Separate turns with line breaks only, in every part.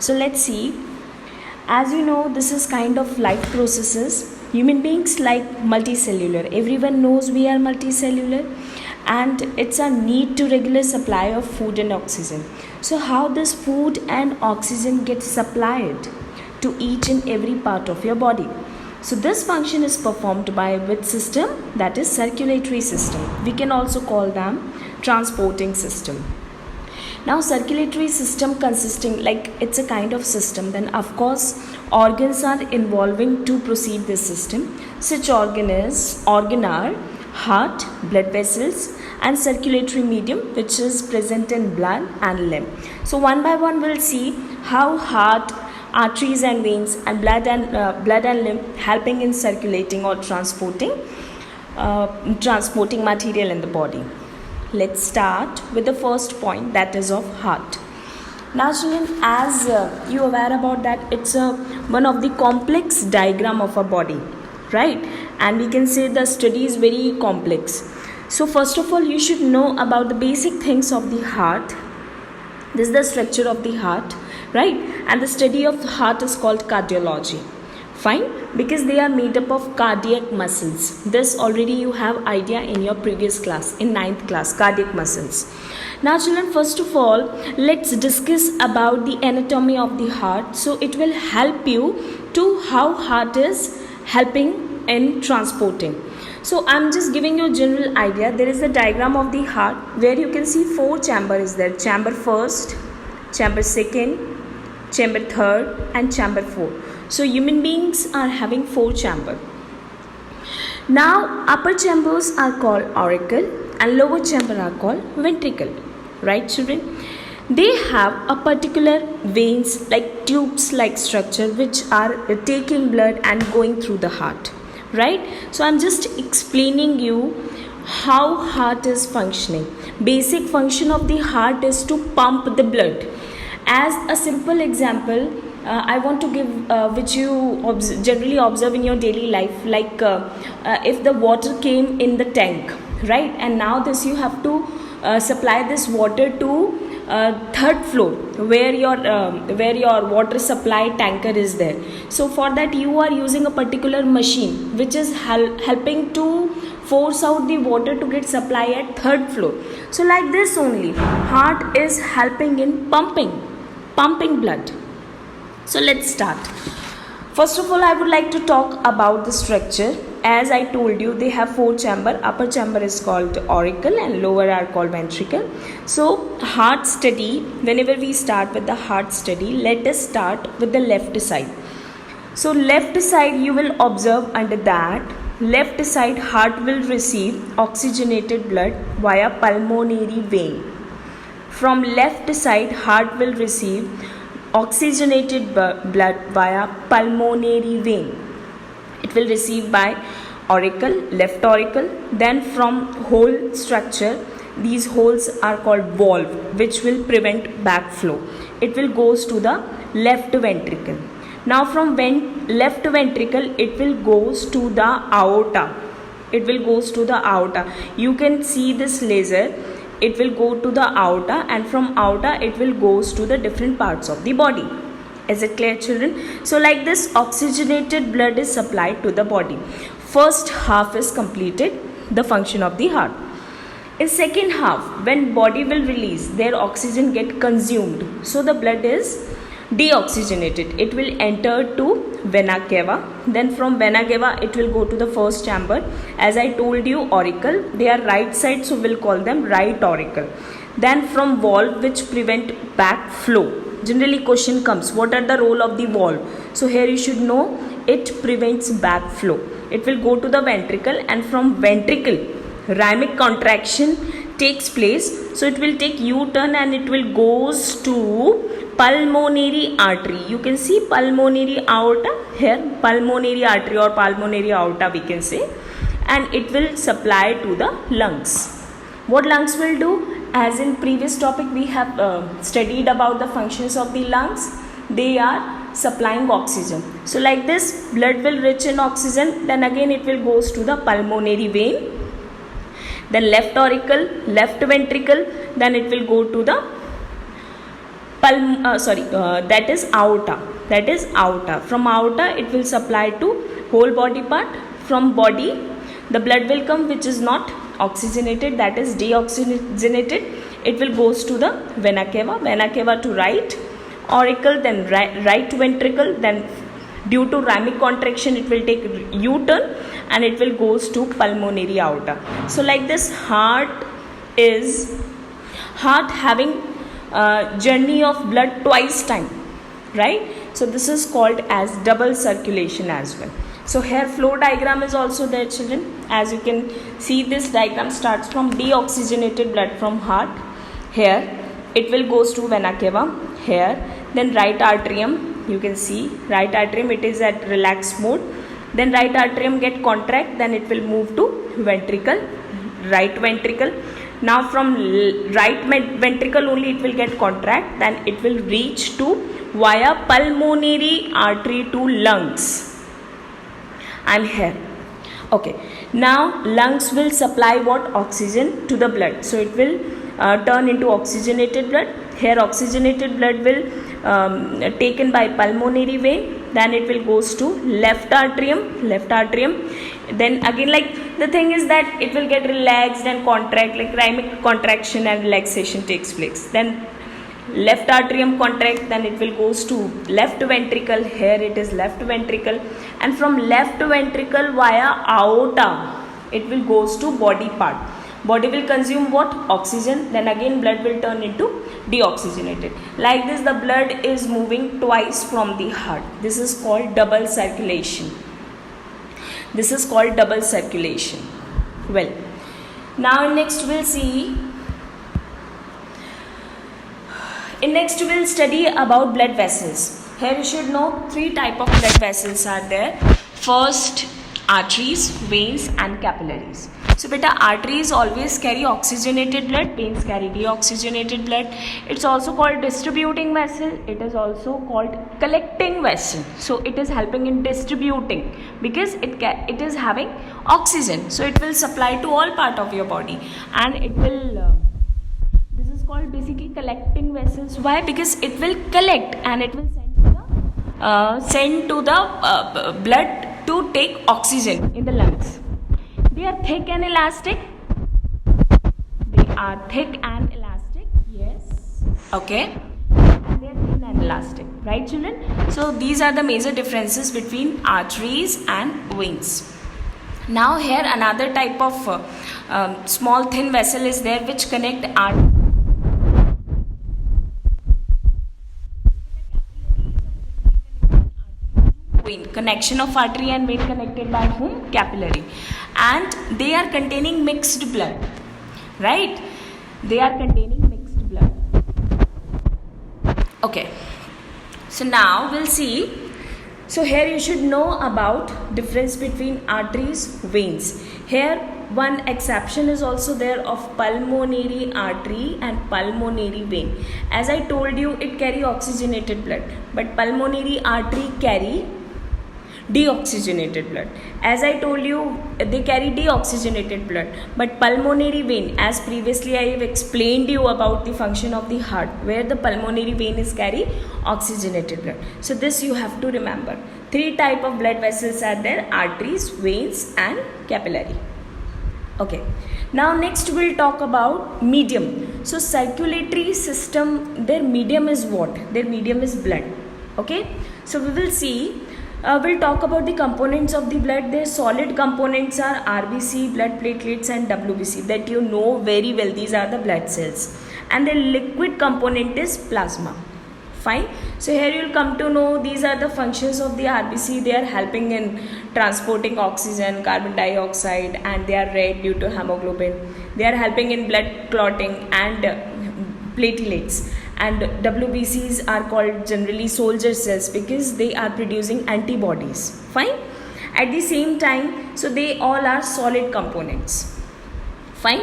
So let's see. As you know, this is kind of life processes. Human beings like multicellular. Everyone knows we are multicellular, and it's a need to regular supply of food and oxygen. So how this food and oxygen get supplied to each and every part of your body? So this function is performed by which system? That is circulatory system. We can also call them transporting system. Now circulatory system consisting, like it's a kind of system, then of course organs are involving to proceed this system. Such organ are heart, blood vessels and circulatory medium which is present in blood and limb. So one by one we'll see how heart, arteries and veins and blood and limb helping in circulating or transporting material in the body. Let's start with the first point, that is of heart. Now children, as you aware about that, it's one of the complex diagram of a body, right? And we can say the study is very complex. So first of all, you should know about the basic things of the heart. This is the structure of the heart, right? And the study of the heart is called cardiology. Fine, because they are made up of cardiac muscles. This already you have idea in your previous class, in 9th class, cardiac muscles. Now children, first of all, let's discuss about the anatomy of the heart. So it will help you to how heart is helping in transporting. So I'm just giving you a general idea. There is a diagram of the heart where you can see 4 chambers there. Chamber first, chamber second, chamber third and chamber 4. So human beings are having 4 chambers. Now upper chambers are called auricle and lower chamber are called ventricle. Right children? They have a particular veins like tubes like structure which are taking blood and going through the heart. Right? So I'm just explaining you how heart is functioning. Basic function of the heart is to pump the blood. As a simple example, I want to give which you generally observe in your daily life, like if the water came in the tank, right, and now this you have to supply this water to 3rd floor where your water supply tanker is there. So for that you are using a particular machine which is helping to force out the water to get supply at 3rd floor. So like this only heart is helping in pumping blood. So let's start. First of all, I would like to talk about the structure. As I told you, they have 4 chambers. Upper chamber is called auricle and lower are called ventricle. So heart study, whenever we start with the heart study, let us start with the left side. So left side you will observe under that, left side heart will receive oxygenated blood via pulmonary vein. From left side heart will receive oxygenated blood via pulmonary vein. It will receive by auricle, left auricle. Then from whole structure, these holes are called valve which will prevent backflow. It will goes to the left ventricle. Now from left ventricle it will goes to the aorta. It will goes to the aorta. You can see this laser. It will go to the aorta and from aorta it will goes to the different parts of the body. Is it clear children? So like this oxygenated blood is supplied to the body. First half is completed, the function of the heart. In second half, when body will release, their oxygen get consumed. So the blood is deoxygenated. It will enter to vena cava. Then from vena cava it will go to the first chamber. As I told you, auricle, they are right side, so we'll call them right auricle. Then from valve which prevent backflow. Generally question comes, what are the role of the valve? So here you should know, it prevents backflow. It will go to the ventricle and from ventricle rhythmic contraction takes place. So it will take U-turn and it will goes to pulmonary artery. You can see pulmonary aorta here, pulmonary artery or pulmonary aorta we can say, and it will supply to the lungs. What lungs will do? As in previous topic we have studied about the functions of the lungs. They are supplying oxygen. So like this blood will rich in oxygen, then again it will goes to the pulmonary vein, then left auricle, left ventricle, then it will go to the that is aorta. From aorta it will supply to whole body part. From body the blood will come which is not oxygenated, that is deoxygenated. It will goes to the vena cava to right auricle, then right ventricle, then due to rhythmic contraction it will take U-turn and it will goes to pulmonary aorta. So like this, heart having journey of blood twice time, right? So this is called as double circulation as well. So here flow diagram is also there, children. As you can see, this diagram starts from deoxygenated blood from heart. Here it will goes to vena cava. Here then right atrium, you can see right atrium, it is at relaxed mode. Then right atrium get contract, then it will move to ventricle, right ventricle. Now from right ventricle only it will get contract, then it will reach to via pulmonary artery to lungs. And here, okay, now lungs will supply what? Oxygen to the blood. So it will turn into oxygenated blood. Here oxygenated blood will taken by pulmonary vein, then it will goes to left atrium. Then again, like the thing is that it will get relaxed and contract, like rhythmic contraction and relaxation takes place. Then left atrium contract, then it will goes to left ventricle. Here it is left ventricle, and from left ventricle via aorta it will goes to body part. Body will consume what? Oxygen, then again blood will turn into deoxygenated. Like this the blood is moving twice from the heart. This is called double circulation. Well, now next we'll study about blood vessels. Here you should know 3 type of blood vessels are there. First, arteries, veins and capillaries. So beta, arteries always carry oxygenated blood, veins carry deoxygenated blood. It's also called distributing vessel. It is also called collecting vessel. So it is helping in distributing because it is having oxygen. So it will supply to all part of your body, and it will this is called basically collecting vessels. Why? Because it will collect and it will send to the blood to take oxygen in the lungs. They are thick and elastic. Yes. Okay. And they are thin and elastic. Right, children? So these are the major differences between arteries and veins. Now here another type of small thin vessel is there which connect arteries. Connection of artery and vein connected by whom? Capillary. And they are containing mixed blood, right? Okay, so now we'll see. So here you should know about difference between arteries, veins. Here one exception is also there of pulmonary artery and pulmonary vein. As I told you, it carry oxygenated blood, but pulmonary artery carry deoxygenated blood. As I told you, they carry deoxygenated blood, but pulmonary vein, as previously I have explained you about the function of the heart, where the pulmonary vein is carry oxygenated blood. So this you have to remember. 3 type of blood vessels are there: arteries, veins and capillary. Okay, now next we'll talk about medium. So circulatory system, their medium is what? Their medium is blood. Okay, so we will see. We'll talk about the components of the blood. Their solid components are RBC, blood platelets and WBC, that you know very well. These are the blood cells. And the liquid component is plasma. Fine. So here you will come to know these are the functions of the RBC. They are helping in transporting oxygen, carbon dioxide, and they are red due to hemoglobin. They are helping in blood clotting and platelets. And WBCs are called generally soldier cells because they are producing antibodies. Fine. At the same time, so they all are solid components. Fine.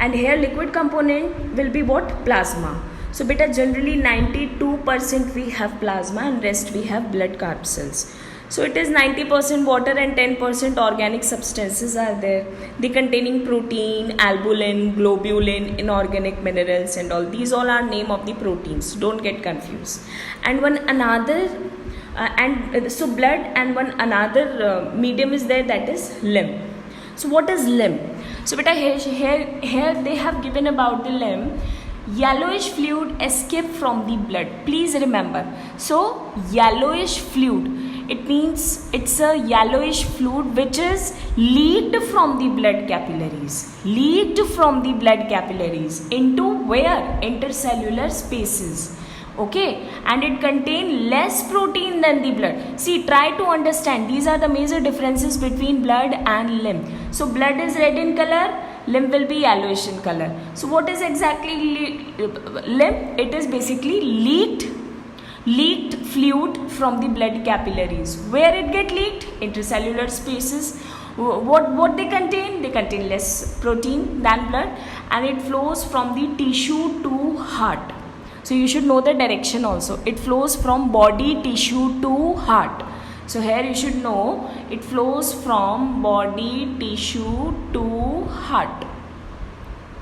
And here liquid component will be what? Plasma. So beta, generally 92% we have plasma and rest we have blood cells. So it is 90% water and 10% organic substances are there. They containing protein, albumin, globulin, inorganic minerals and all. These all are name of the proteins. Don't get confused. And one another so blood and one another medium is there, that is lymph. So what is lymph? So beta here they have given about the lymph. Yellowish fluid escape from the blood. Please remember. So yellowish fluid, it means it's a yellowish fluid which is leaked from the blood capillaries. Leaked from the blood capillaries into where? Intercellular spaces. Okay, and it contain less protein than the blood. See, try to understand. These are the major differences between blood and lymph. So blood is red in color, lymph will be yellowish in color. So what is exactly lymph? It is basically leaked fluid from the blood capillaries. Where it get leaked? Intercellular spaces. What they contain? They contain less protein than blood, and it flows from the tissue to heart. So you should know the direction also. It flows from body tissue to heart. So here you should know it flows from body tissue to heart.